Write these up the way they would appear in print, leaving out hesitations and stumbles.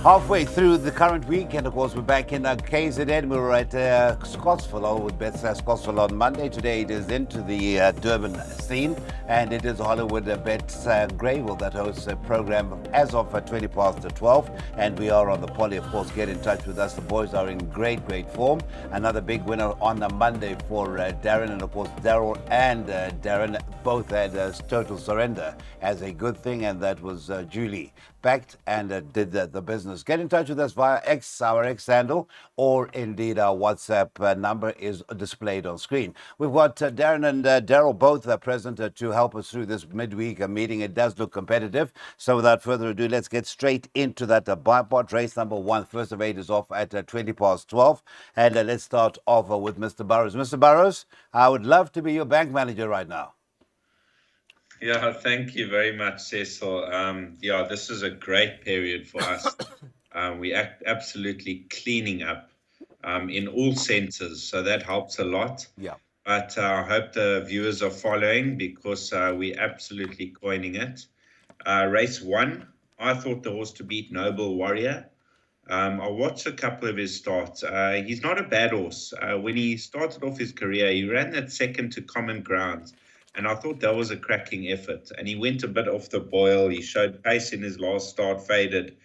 Halfway through the current week, and of course, we're back in KZN. We were at Scottsville with Beth Scottsville on Monday. Today, it is into the Durban scene, and it is Hollywood Bets Greyville that hosts a program as of 20 past 12. And we are on the poly, of course. Get in touch with us. The boys are in great form. Another big winner on the Monday for Darren, and of course, Daryl and Darren both had total surrender as a good thing, and that was Julie backed and did the business. Get in touch with us via our X handle, or indeed our WhatsApp number is displayed on screen. We've got Darren and Daryl both present to help us through this midweek meeting. It does look competitive. So without further ado, let's get straight into that bipod. Race number 1, first of 8, is off at 20 past 12. And let's start off with Mr. Burrows. Mr. Burrows, I would love to be your bank manager right now. Yeah, thank you very much, Cecil. This is a great period for us. We absolutely cleaning up in all senses, so that helps a lot. Yeah. But I hope the viewers are following, because we're absolutely coining it. Race 1, I thought the horse to beat, Noble Warrior. I watched a couple of his starts. He's not a bad horse. When he started off his career, he ran that second to Common Grounds. And I thought that was a cracking effort. And he went a bit off the boil. He showed pace in his last start, faded.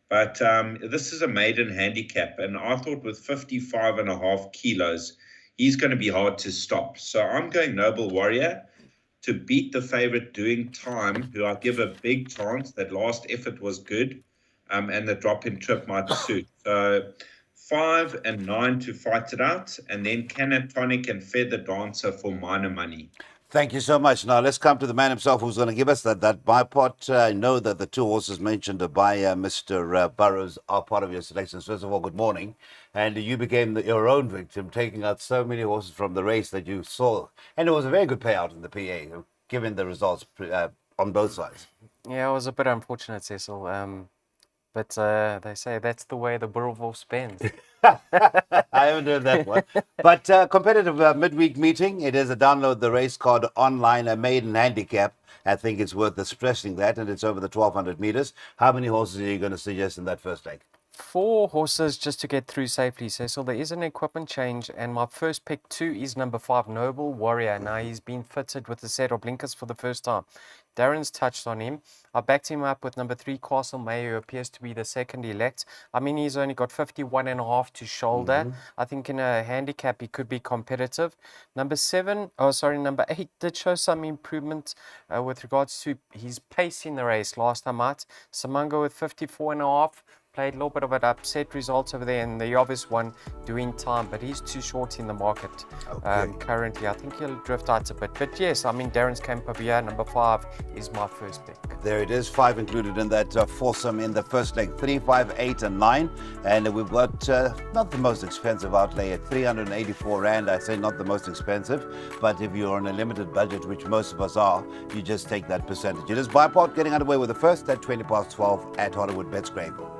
But this is a maiden handicap. And I thought with 55.5 kilos, he's going to be hard to stop. So I'm going Noble Warrior to beat the favorite Doing Time, who I give a big chance. That last effort was good. And the drop-in trip might suit. So 5 and 9 to fight it out. And then Canatonic and Feather Dancer for minor money. Thank you so much. Now let's come to the man himself, who's going to give us that bipod. I know that the two horses mentioned by Mr. Burrows are part of your selections. First of all, good morning. And you became your own victim, taking out so many horses from the race that you saw. And it was a very good payout in the PA, given the results on both sides. Yeah, it was a bit unfortunate, Cecil. But they say that's the way the Boerewolf spends. I haven't heard that one. But competitive midweek meeting. It is a download the race card online, a maiden handicap. I think it's worth stressing that, and it's over the 1,200 meters. How many horses are you going to suggest in that first leg? 4 horses just to get through safely, Cecil. There is an equipment change, and my first pick 2 is number 5, Noble Warrior. Now he's been fitted with a set of blinkers for the first time. Darren's touched on him. I backed him up with number 3, Castle Mayo, who appears to be the second elect. I mean, he's only got 51.5 to shoulder. I think in a handicap, he could be competitive. Number 8 did show some improvement with regards to his pace in the race last time out. Samango with 54.5. Played a little bit of an upset results over there, and the obvious one Doing Time, but he's too short in the market currently. I think he'll drift out a bit. But yes, I mean, Darren's Campavia, number 5, is my first pick. There it is, 5 included in that foursome in the first leg, 3, 5, 8, and 9. And we've got not the most expensive outlay at 384 Rand. I say not the most expensive, but if you're on a limited budget, which most of us are, you just take that percentage. It is Bipod getting underway with the first at 20 past 12 at Hollywood Bets Greyville.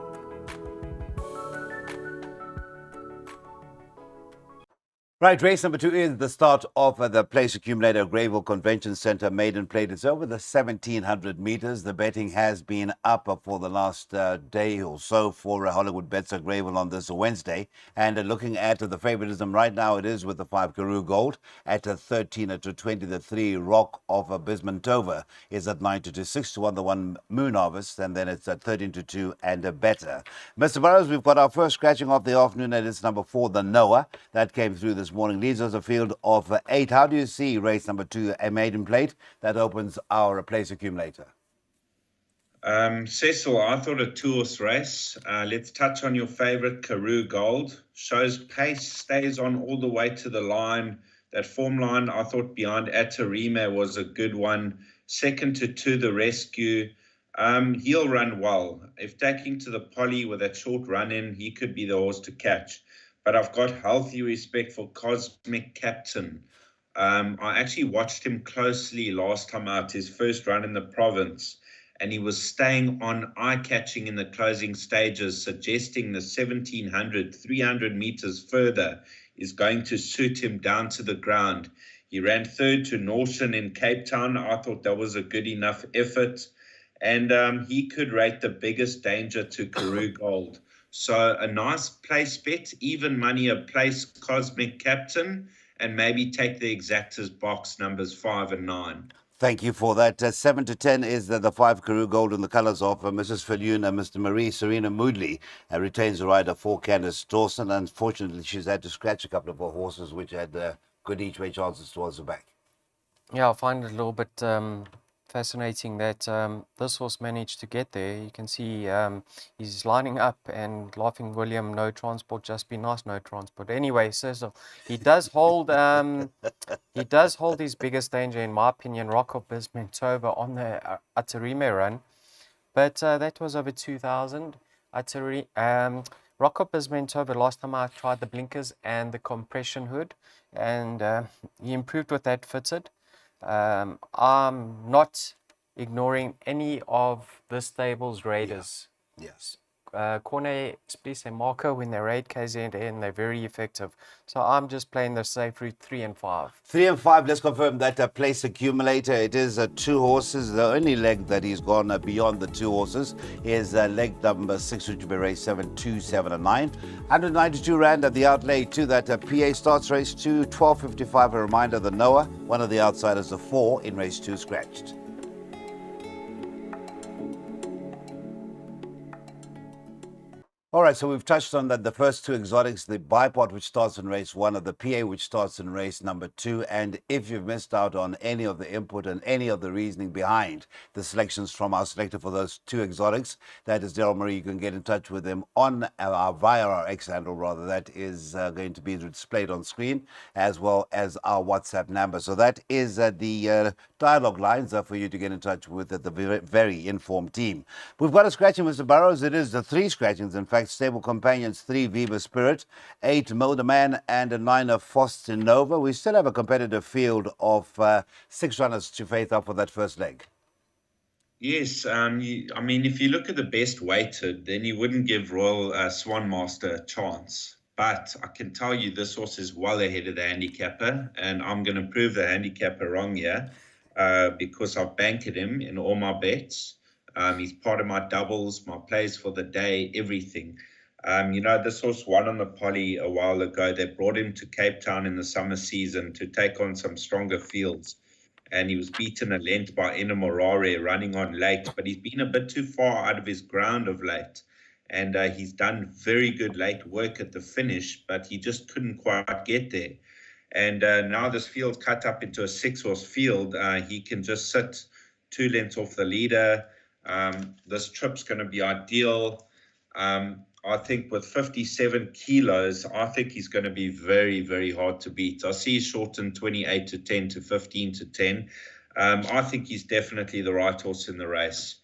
Right, race number 2 is the start of the Place Accumulator Greyville Convention Centre Maiden Plate. It's over the 1,700 meters. The betting has been up for the last day or so for Hollywood Bets at Greyville on this Wednesday. And looking at the favoritism right now, it is with the 5 Karoo Gold at 13 to 20. The 3 Rock of Bismuntova is at 9 to 6 to 1. The 1 Moon Harvest, and then it's at 13 to 2 and better. Mr. Burrows, we've got our first scratching of the afternoon, and it's number 4, the Noah, that came through this morning. Leads us a field of 8. How do you see race number 2, a maiden plate that opens our Place Accumulator? Cecil, I thought a 2-horse race. Let's touch on your favorite, Karoo Gold. Shows pace, stays on all the way to the line. That form line, I thought behind Atarime was a good one. Second to 2, the Rescue. He'll run well. If taking to the poly with that short run in, he could be the horse to catch. But I've got healthy respect for Cosmic Captain. I actually watched him closely last time out, his first run in the province, and he was staying on, eye-catching in the closing stages, suggesting the 1,700, 300 meters further is going to suit him down to the ground. He ran 3rd to Norton in Cape Town. I thought that was a good enough effort. and he could rate the biggest danger to Karoo Gold. So a nice place bet, even money, a place Cosmic Captain, and maybe take the exactors box numbers 5 and 9. Thank you for that. 7 to 10 is the 5 Karoo Gold in the colours of Mrs. Fillion and Mr. Marie Serena Moodley. Retains the rider for Candice Dawson. Unfortunately, she's had to scratch a couple of her horses, which had good each-way chances towards the back. Yeah, I find it a little bit fascinating that this horse managed to get there. You can see he's lining up and Laughing William, no transport, just be nice, no transport. Anyway, so he does hold his biggest danger, in my opinion, Rocco Bismantova on the Atarime run, but that was over 2,000. Rocco Bismantova, last time I tried the blinkers and the compression hood, and he improved with that fitted. I'm not ignoring any of the stable's raiders. Yes. Corne, Splice, and Marco, when they raid KZN, they're very effective. So I'm just playing the safe route 3 and 5. 3 and 5, let's confirm that place accumulator. It is 2 horses. The only leg that he's gone beyond the 2 horses is leg number 6, which will be race 7, 2, 7, and 9. 192 Rand at the outlay to that PA starts race 2, 12.55. A reminder, the Noah, one of the outsiders, the 4 in race 2, scratched. All right, so we've touched on that the first 2 exotics, the Bipod, which starts in race 1, or the PA, which starts in race number 2. And if you've missed out on any of the input and any of the reasoning behind the selections from our selector for those 2 exotics, that is Daryl Murray. You can get in touch with him on via our X handle, rather. That is going to be displayed on screen, as well as our WhatsApp number. So that is the dialogue lines for you to get in touch with the very informed team. We've got a scratching, Mr. Burrows. It is the 3 scratchings, in fact. Stable companions 3 Viva Spirit, 8 Milderman, and a 9 of Foster Nova. We still have a competitive field of 6 runners to face up for that first leg. Yes, I mean, if you look at the best weighted, then you wouldn't give Royal Swan Master a chance. But I can tell you this horse is well ahead of the handicapper, and I'm going to prove the handicapper wrong here because I've banked him in all my bets. He's part of my doubles, my plays for the day, everything. This horse won on the Poly a while ago. They brought him to Cape Town in the summer season to take on some stronger fields. And he was beaten a length by Inamorare running on late, but he's been a bit too far out of his ground of late. And he's done very good late work at the finish, but he just couldn't quite get there. And now this field cut up into a 6-horse field. He can just sit 2 lengths off the leader. This trip's going to be ideal. I think with 57 kilos, I think he's going to be very, very hard to beat. I see he's shortened 28 to 10 to 15 to 10. I think he's definitely the right horse in the race.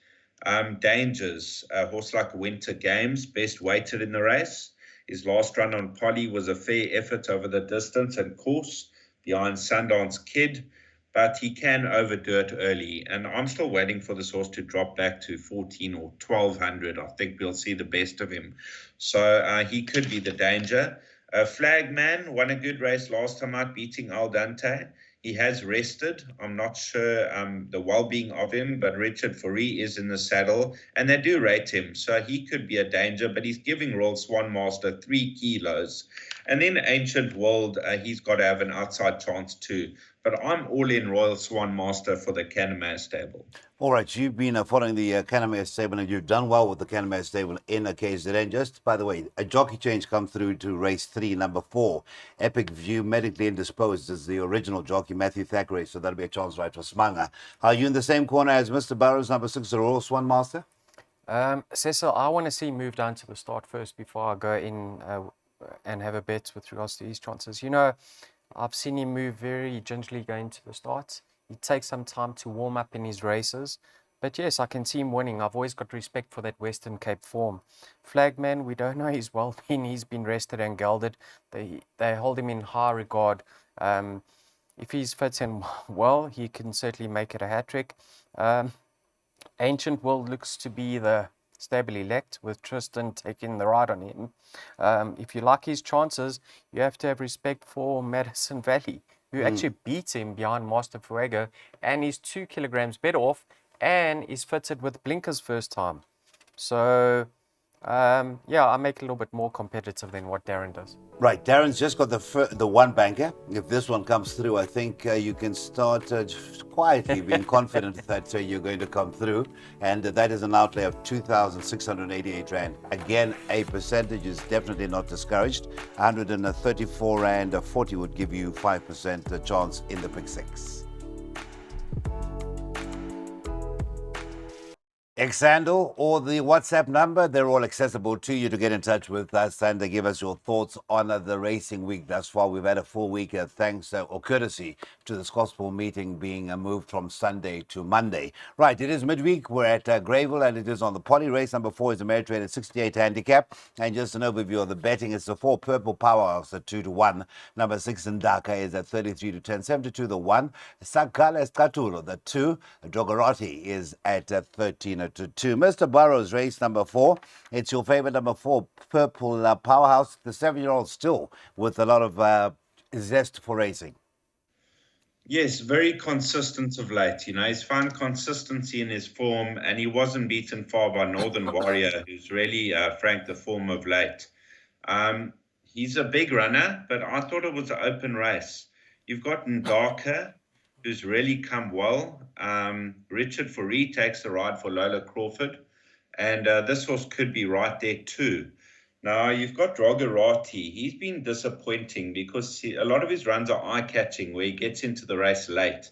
Dangers, a horse like Winter Games, best weighted in the race. His last run on Poly was a fair effort over the distance and course behind Sundance Kid. But he can overdo it early. And I'm still waiting for this horse to drop back to 14 or 1,200. I think we'll see the best of him. So he could be the danger. Flagman won a good race last time out, beating Al Dante. He has rested. I'm not sure the well-being of him, but Richard Fourie is in the saddle, and they do rate him. So he could be a danger, but he's giving Royal Swan Master 3 kilos. And then Ancient World, he's got to have an outside chance too. But I'm all in Royal Swan Master for the Canamare stable. All right, you've been following the Canamare stable, and you've done well with the Canamare stable in KZN. Just, by the way, a jockey change comes through to race 3, number 4. Epic View, medically indisposed, is the original jockey, Matthew Thackeray, so that'll be a chance right for Smanga. Are you in the same corner as Mr. Burrows, number 6, the Royal Swan Master? Cecil, I want to see him move down to the start first before I go in and have a bet with regards to his chances. I've seen him move very gingerly going to the start. He takes some time to warm up in his races. But yes, I can see him winning. I've always got respect for that Western Cape form. Flagman, we don't know his well-being. He's been rested and gelded. They hold him in high regard. If he's fit and well, he can certainly make it a hat-trick. Ancient World looks to be the stable elect, with Tristan taking the ride on him. If you like his chances, you have to have respect for Madison Valley, who actually beat him behind Master Fuego, and he's 2 kilograms better off and is fitted with blinkers first time. So, yeah, I make it a little bit more competitive than what Darren does. Right, Darren's just got the one banker. If this one comes through, I think you can start quietly being confident that you're going to come through. And that is an outlay of 2,688 Rand. Again, a percentage is definitely not discouraged. 134 Rand 40 would give you 5% chance in the pick six. Xandle or the WhatsApp number, they're all accessible to you to get in touch with us and give us your thoughts on the racing week thus far. We've had a full week, thanks or courtesy to the Scottsville meeting being moved from Sunday to Monday. Right, it is midweek. We're at Greyville and it is on the Poly. Race number 4 is a Ameritrade at 68 handicap. And just an overview of the betting, it's the 4 Purple Powerhouse at 2-1. Number 6 Ndaka is at 33-10. 7-2 the 1. Sakala Estatulo, the 2. Drogorati is at 13-2. Mr. Burrows, race number 4. It's your favorite number 4, Purple Powerhouse. The 7-year-old still with a lot of zest for racing. Yes, very consistent of late. You know, he's found consistency in his form, and he wasn't beaten far by Northern Warrior, who's really franked the form of late. He's a big runner, but I thought it was an open race. You've got Ndaka, who's really come well. Richard Fourie takes the ride for Lola Crawford. And this horse could be right there too. Now, you've got Drogorati. He's been disappointing because a lot of his runs are eye-catching where he gets into the race late.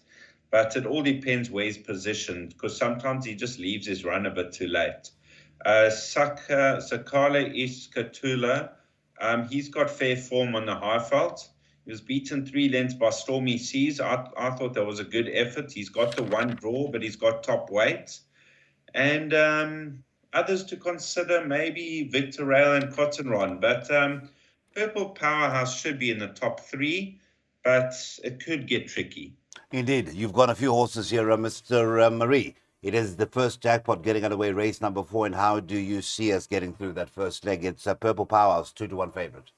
But it all depends where he's positioned because sometimes he just leaves his run a bit too late. Sakala Iskatula, he's got fair form on the Highveld. He was beaten 3 lengths by Stormy Seas. I thought that was a good effort. He's got the 1 draw, but he's got top weight. And others to consider, maybe Victor Rail and Cotton Ron. But Purple Powerhouse should be in the top 3, but it could get tricky. Indeed. You've got a few horses here, Mr. Marie. It is the first jackpot getting underway, race number 4. And how do you see us getting through that first leg? It's a Purple Powerhouse, 2-1 favorite.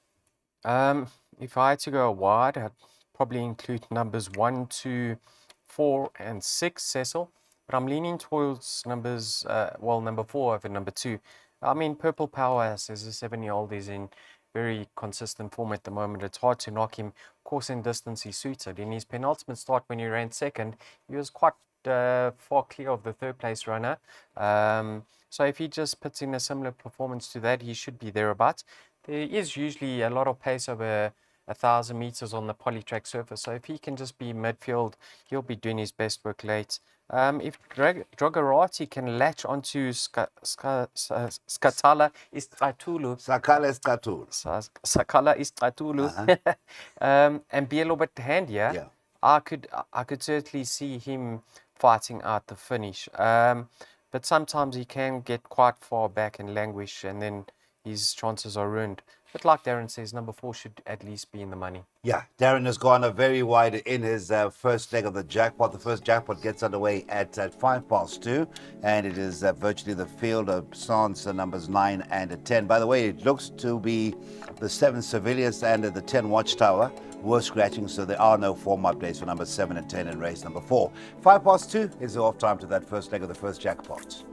If I had to go wide, I'd probably include numbers 1, 2, 4, and 6, Cecil. But I'm leaning towards numbers, number 4 over number 2. I mean, Purple Powerhouse as a 7-year-old is in very consistent form at the moment. It's hard to knock him. Course and distance he suited. In his penultimate start when he ran second, he was quite far clear of the third place runner. So if he just puts in a similar performance to that, he should be thereabouts. There is usually a lot of pace over 1,000 meters on the polytrack surface. So if he can just be midfield, he'll be doing his best work late. If Drogorati can latch onto Sakala Istatulu, and be a little bit handier, Yeah. I could certainly see him fighting out the finish. But sometimes he can get quite far back and languish, and then his chances are ruined. But like Darren says, number 4 should at least be in the money. Yeah, Darren has gone very wide in his first leg of the jackpot. The first jackpot gets underway at 2:05, and it is virtually the field of Sans numbers 9 and 10. By the way, it looks to be the 7 Civilius and the 10 Watchtower were scratching, so there are no form updates for numbers 7 and 10 in race number 4. 2:05 is the off time to that first leg of the first jackpot.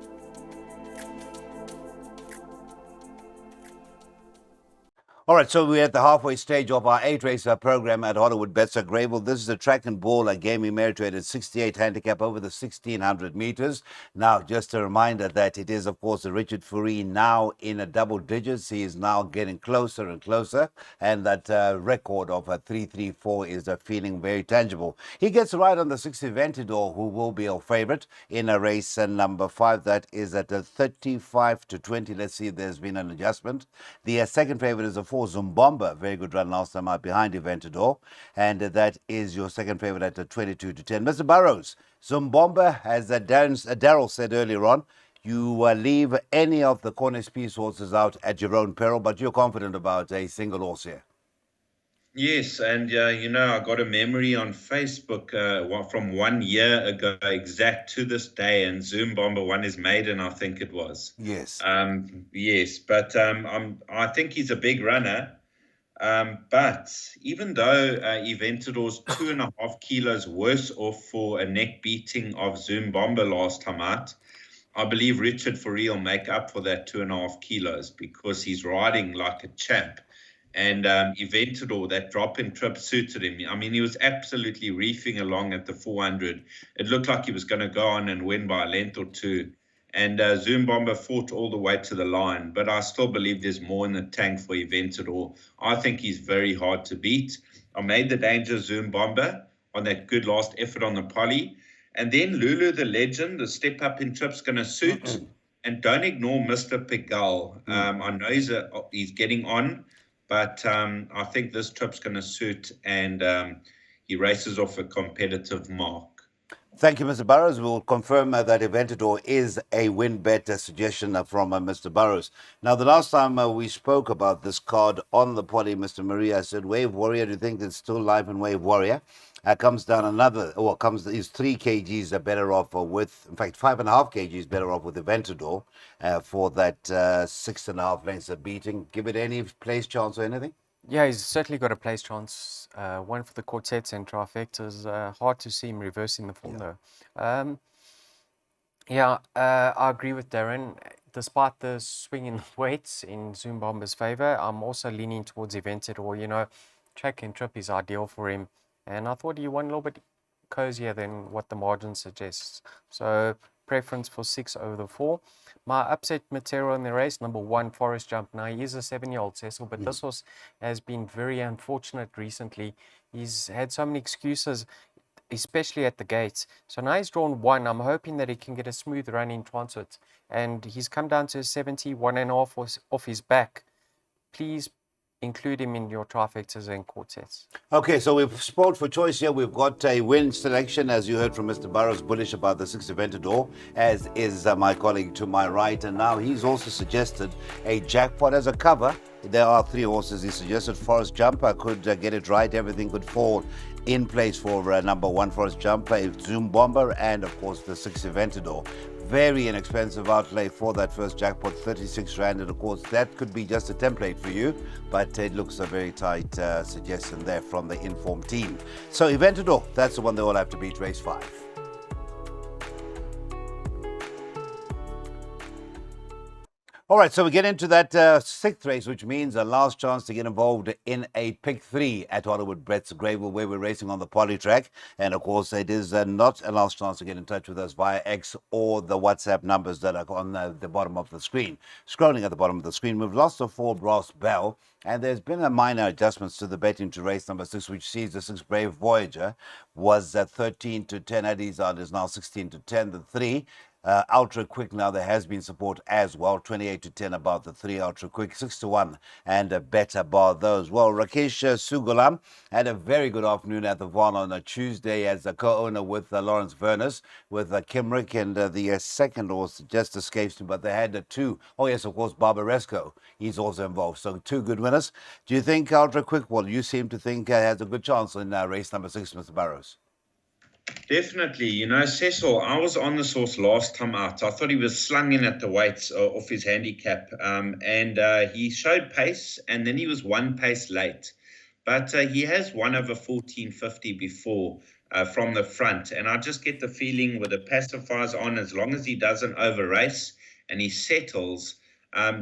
All right, so we're at the halfway stage of our 8-race program at Hollywood Bets at Greyville. This is a track and ball, a gaming Ameritrade at 68 handicap over the 1,600 meters. Now, just a reminder that it is, of course, Richard Fourie now in a double digits. He is now getting closer and closer, and that record of 334 is feeling very tangible. He gets a ride on the 6 Aventador, who will be our favorite in a race number 5. That is at 35-20. Let's see if there's been an adjustment. The second favorite is a 4 Zumbomba, very good run last time out behind Aventador, and that is your second favorite at 22-10. Mr. Burrows, Zumbomba, as Daryl said earlier on, you leave any of the Cornish Peace horses out at your own peril, but you're confident about a single horse here. Yes, and I got a memory on Facebook from 1 year ago, exact to this day, and Zoom Bomber won his maiden, I think it was. Yes. Yes, but I think he's a big runner. But even though Eventador's 2.5 kilos worse off for a neck beating of Zoom Bomber last time out, I believe Richard Fourie will make up for that 2.5 kilos because he's riding like a champ. And Eventador, that drop in trip suited him. I mean, he was absolutely reefing along at the 400. It looked like he was going to go on and win by a length or two. And Zoom Bomber fought all the way to the line, but I still believe there's more in the tank for Eventador. I think he's very hard to beat. I made the danger Zoom Bomber on that good last effort on the poly. And then Lulu, the legend, the step up in trip's going to suit. And don't ignore Mr. Pigal. I know he's getting on, but I think this trip's going to suit, and he races off a competitive mark. Thank you, Mr. Burrows. We'll confirm that Eventador is a win bet suggestion from Mr. Burrows. Now, the last time we spoke about this card on the poly, Mr. Maria, I said, Wave Warrior, do you think it's still live in Wave Warrior? Comes down is 3 kgs better off with, in fact, 5.5 kgs better off with Eventador for that 6.5 lengths of beating. Give it any place chance or anything? Yeah, he's certainly got a place chance. One for the quartets and trifectas. Hard to see him reversing the form, though. I agree with Darren. Despite the swing in the weights in Zoom Bomber's favor, I'm also leaning towards Eventador. You know, track and trip is ideal for him. And I thought he won a little bit cozier than what the margin suggests. So, preference for 6 over the 4. My upset material in the race, number 1, Forest Jump. Now, he is a 7-year-old, Cecil, but this horse has been very unfortunate recently. He's had so many excuses, especially at the gates. So now he's drawn 1. I'm hoping that he can get a smooth run in transit. And he's come down to 71.5 off his back. Please include him in your trifectas and quartets. Okay, so we've sport for choice here. We've got a win selection, as you heard from Mr. Burrows, bullish about the 6 Eventador, as is my colleague to my right. And now he's also suggested a jackpot as a cover. There are 3 horses he suggested. Forest Jumper could get it right. Everything could fall in place for number 1 Forest Jumper, Zoom Bomber, and of course the 6 Eventador. Very inexpensive outlay for that first jackpot, 36 Rand. And of course, that could be just a template for you, but it looks a very tight suggestion there from the informed team. So Eventador, that's the one they all have to beat, race 5. All right, so we get into that 6th race, which means a last chance to get involved in a pick 3 at Hollywood Brett's Greyville, where we're racing on the poly track. And of course, it is not a last chance to get in touch with us via X or the WhatsApp numbers that are on the bottom of the screen. Scrolling at the bottom of the screen, we've lost the 4 Brass Bell, and there's been a minor adjustments to the betting to race number 6, which sees the 6 Brave Voyager was 13 to 10 at his out, is now 16 to 10. The 3 Ultra Quick, now there has been support as well, 28 to 10 about the 3 Ultra Quick, 6 to 1 and a better bar those. Well, Rakesh Sugulam had a very good afternoon at the Vaughan on a Tuesday as a co-owner with Lawrence Vernus, with Kimrick, and the second horse just escapes me, but they had 2. Oh yes, of course, Barbaresco, he's also involved. So 2 good winners. Do you think Ultra Quick, well, you seem to think has a good chance in race number 6, Mr. Burrows? Definitely. You know, Cecil, I was on this horse last time out. I thought he was slung in at the weights off his handicap. And he showed pace, and then he was 1 pace late. But he has won over 1450 before from the front. And I just get the feeling with the pacifiers on, as long as he doesn't over race and he settles,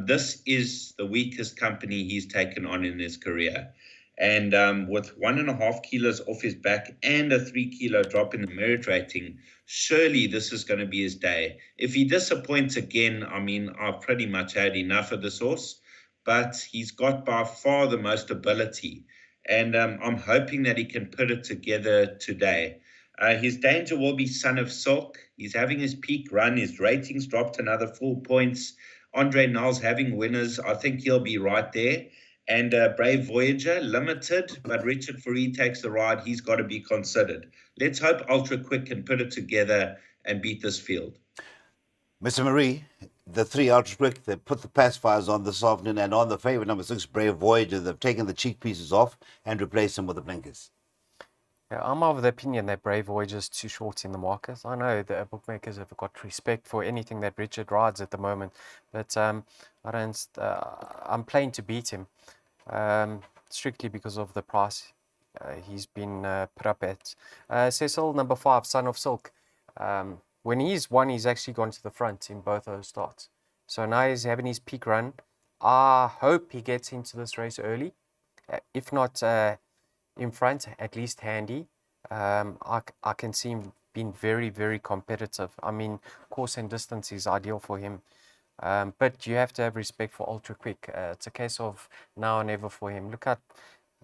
this is the weakest company he's taken on in his career. And with 1.5 kilos off his back and a 3 kilo drop in the merit rating, surely this is going to be his day. If he disappoints again, I mean, I've pretty much had enough of this horse, but he's got by far the most ability. And I'm hoping that he can put it together today. His danger will be Son of Silk. He's having his peak run. His ratings dropped another 4 points. Andre Nels having winners. I think he'll be right there. And Brave Voyager, limited, but Richard Fourie takes the ride. He's got to be considered. Let's hope Ultra Quick can put it together and beat this field. Mr. Marie, the 3 Ultra Quick, they put the pacifiers on this afternoon, and on the favourite number 6, Brave Voyager, they've taken the cheek pieces off and replaced them with the blinkers. Yeah, I'm of the opinion that Brave Voyager is too short in the market. I know the bookmakers have got respect for anything that Richard rides at the moment, but I'm playing to beat him. strictly because of the price he's been put up at. Cecil, number 5, Son of Silk. When he's won, he's actually gone to the front in both those starts. So now he's having his peak run. I hope he gets into this race early. If not in front, at least handy. I can see him being very, very competitive. I mean, course and distance is ideal for him. But you have to have respect for Ultra Quick. It's a case of now or never for him. Look at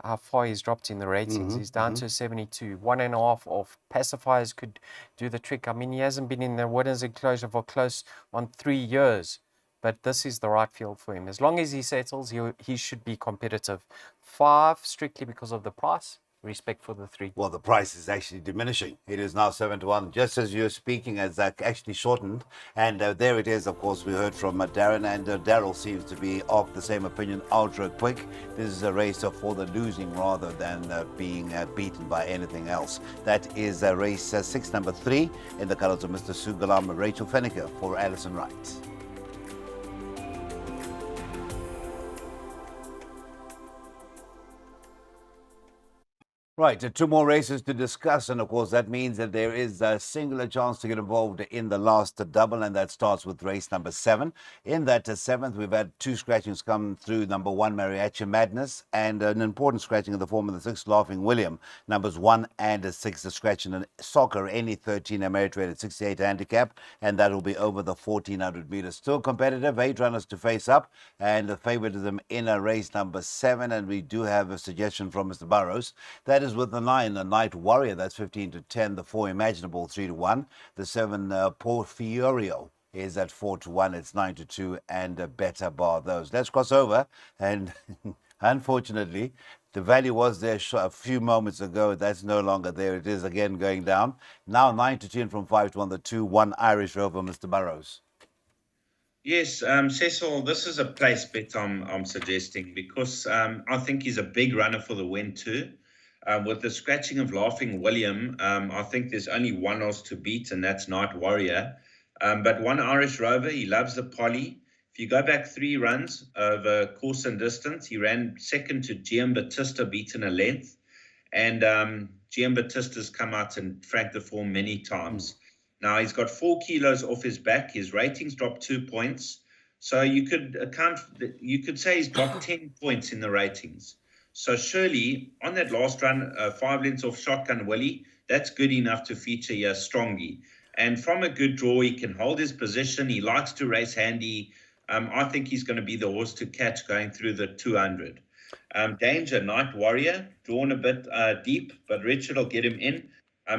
how far he's dropped in the ratings. He's down to 72. 1.5 of pacifiers could do the trick. I mean, he hasn't been in the winners enclosure for close on 3 years. But this is the right field for him. As long as he settles, he should be competitive. 5, strictly because of the price. Respect for the 3. Well, the price is actually diminishing. It is now 7-1. Just as you're speaking, as actually shortened. And there it is, of course, we heard from Darren, and Daryl seems to be of the same opinion, Ultra Quick. This is a race for the losing rather than being beaten by anything else. That is race 6, number 3, in the colours of Mr. Sugalam, Rachel Fennicker for Alison Wright. Right, 2 more races to discuss, and of course that means that there is a singular chance to get involved in the last double, and that starts with race number 7. In that 7th, we've had 2 scratchings come through. Number 1, Mariachi Madness, and an important scratching in the form of the 6, Laughing William. Numbers 1 and 6 are scratching in soccer, any 13 Ameritrade at 68 handicap, and that will be over the 1400 meters. Still competitive, 8 runners to face up, and the favoritism in race number 7, and we do have a suggestion from Mr. Burrows. That is with the 9, the Night Warrior, that's 15-10. The 4, Imaginable, 3-1. The 7, Porfiorio, is at 4-1. It's 9-2, and a better bar those. Let's cross over, and unfortunately, the value was there a few moments ago. That's no longer there. It is again going down. Now 9-10 from 5-1. The 2, 1, Irish Rover, Mr. Burrows. Yes, Cecil, this is a place bet I'm suggesting, because I think he's a big runner for the win too. With the scratching of Laughing William, I think there's only one horse to beat, and that's Night Warrior. But 1, Irish Rover, he loves the poly. If you go back 3 runs over course and distance, he ran second to GM Batista, beaten a length. And GM Batista's come out and franked the form many times. Now, he's got 4 kilos off his back. His ratings dropped 2 points. So you could say he's dropped 10 points in the ratings. So surely, on that last run, 5 lengths off Shotgun Willie, that's good enough to feature here strongly. And from a good draw, he can hold his position. He likes to race handy. I think he's going to be the horse to catch going through the 200. Danger, Night Warrior, drawn a bit deep, but Richard will get him in.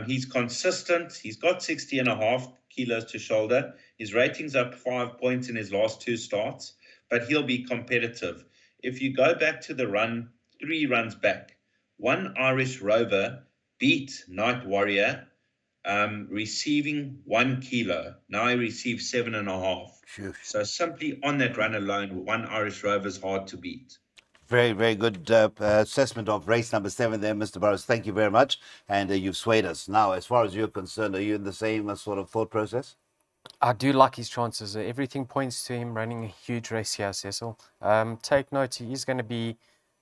He's consistent. He's got 60.5 kilos to shoulder. His rating's up 5 points in his last 2 starts, but he'll be competitive. If you go back to the run, 3 runs back, 1, Irish Rover, beat Night Warrior, receiving 1 kilo. Now he receives 7.5. Sure. So simply on that run alone, 1, Irish Rover is hard to beat. Very, very good assessment of race number 7 there, Mr. Burrows. Thank you very much. And you've swayed us. Now, as far as you're concerned, are you in the same sort of thought process? I do like his chances. Everything points to him running a huge race here, Cecil. Take note, he is going to be,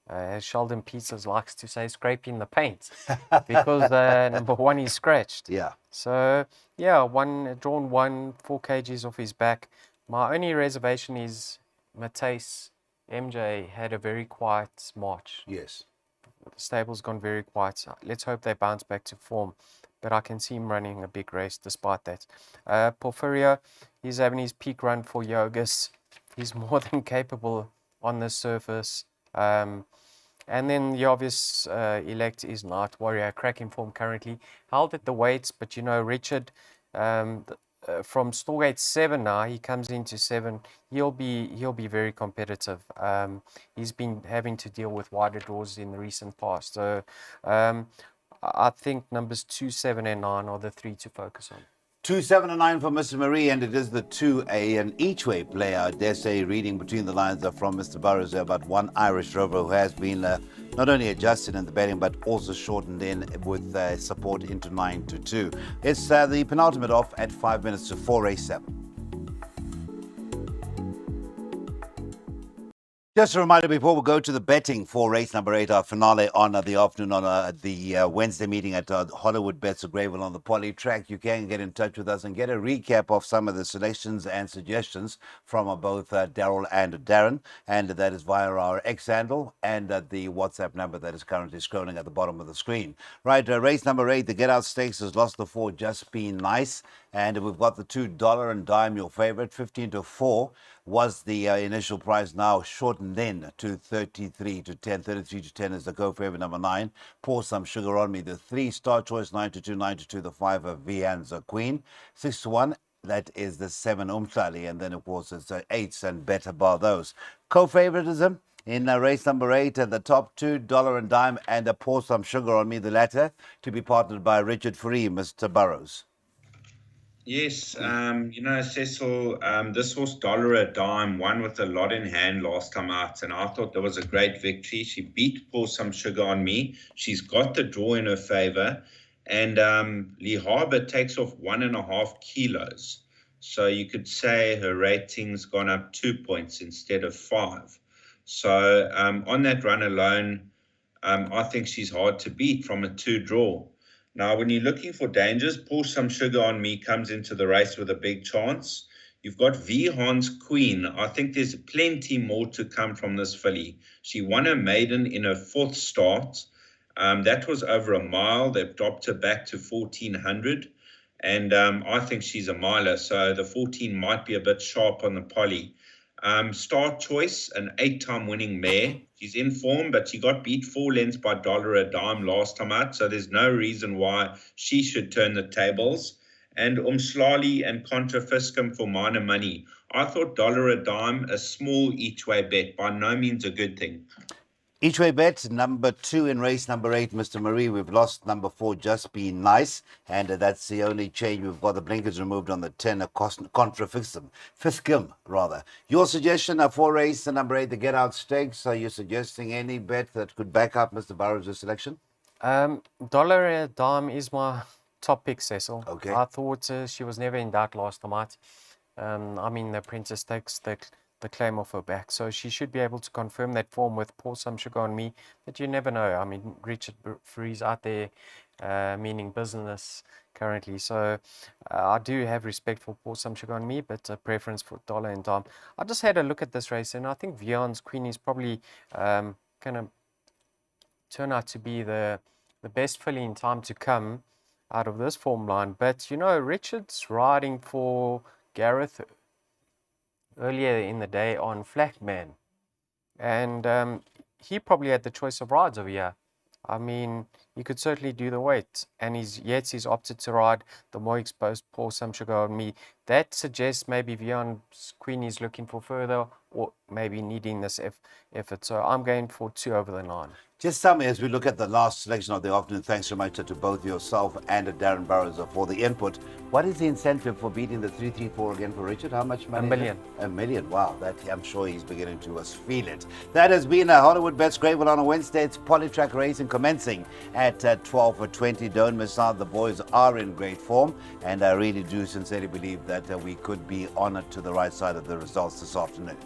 as Sheldon Peters likes to say, scraping the paint. Because number 1, he's scratched. Yeah. So, yeah, drawn 1, 4 kgs off his back. My only reservation is Mateus MJ had a very quiet March. Yes. The stable's gone very quiet. Let's hope they bounce back to form. But I can see him running a big race despite that. Porfirio, he's having his peak run for Yogas. He's more than capable on the surface. And then the obvious elect is Night Warrior, cracking form currently. Held at the weights, but you know, Richard, from Storgate 7 now, he comes into 7. He'll be very competitive. He's been having to deal with wider draws in the recent past. So I think numbers 2, 7, and 9 are the 3 to focus on. 2, 7, and 9 for Mr. Marie, and it is the 2, an each way player. I dare say, reading between the lines from Mr. Burrows there, but 1, Irish Rover, who has been not only adjusted in the betting, but also shortened in with support into 9-2. It's the penultimate off at 5 minutes to 4, race 7. Just a reminder before we go to the betting for race number 8, our finale on the afternoon on the Wednesday meeting at Hollywood Bets of Greyville on the Poly track. You can get in touch with us and get a recap of some of the selections and suggestions from both Daryl and Darren. And that is via our X handle and the WhatsApp number that is currently scrolling at the bottom of the screen. Right, race number 8, the Get Out Stakes has lost the 4, Just Be Nice. And we've got the $2 and dime, your favorite, 15 to 4 was the initial price, now shortened then to 33 to 10. 33 to 10 is the co-favorite number 9. Pour Some Sugar on Me, the 3-star choice, 9 to 2, 9 to 2, the 5 of Vian's Queen. 6 to 1, that is the 7 Umhlali, and then of course it's 8s and Better Bar those. Co-favoritism in race number 8 at the top, $2 and dime, and Pour Some Sugar on Me, the latter, to be partnered by Richard Free, Mr. Burrows. Yes, Cecil, this horse Dollar a Dime won with a lot in hand last time out, and I thought that was a great victory. She beat Pour Some Sugar on Me. She's got the draw in her favor, and Lee Harbour takes off 1.5 kilos. So you could say her rating's gone up 2 points instead of 5. So on that run alone, I think she's hard to beat from a 2 draw. Now, when you're looking for dangers, Pour Some Sugar on Me comes into the race with a big chance. You've got Vian's Queen. I think there's plenty more to come from this filly. She won her maiden in her 4th start. That was over a mile. They've dropped her back to 1,400. And I think she's a miler, so the 14 might be a bit sharp on the poly. Star Choice, an 8-time winning mare. She's in form, but she got beat 4 lengths by Dollar a Dime last time out, so there's no reason why she should turn the tables. And Umhlali and Contra Fiscum for minor money. I thought Dollar a Dime, a small each-way bet, by no means a good thing. Each way bet, number 2 in race number 8, Mr. Marie. We've lost number 4, Just Be Nice. And that's the only change. We've got the blinkers removed on the 10, Contra Fiscum, rather. Your suggestion for race number 8, the Get Out Stakes. Are you suggesting any bet that could back up Mr. Burrows' selection? Dollar a Dime is my top pick, Cecil. Okay. I thought she was never in doubt last time out. The Princess takes the claim off her back, so she should be able to confirm that form with Pour Some Sugar on Me. But you never know. Richard Free's out there meaning business currently, so I do have respect for Pour Some Sugar on Me, but a preference for Dollar and Dime. I just had a look at this race, and I think Vian's Queen is probably going to turn out to be the best filly in time to come out of this form line. But Richard's riding for Gareth earlier in the day on Flatman, and he probably had the choice of rides over here. He could certainly do the weight, and he's opted to ride the more exposed Pour Some Sugar on Me. That suggests maybe Vian's Queen is looking for further, or maybe needing this effort. So I'm going for 2 over the 9. Just tell me, as we look at the last selection of the afternoon, thanks so much to both yourself and Darren Burrows for the input. What is the incentive for beating the 334 again for Richard? How much money? $1 million. $1 million. Wow, that I'm sure he's beginning to feel it. That has been a Hollywood Bets Greyville on a Wednesday. It's Polytrack racing commencing at 12:20. Don't miss out. The boys are in great form, and I really do sincerely believe that we could be on it to the right side of the results this afternoon.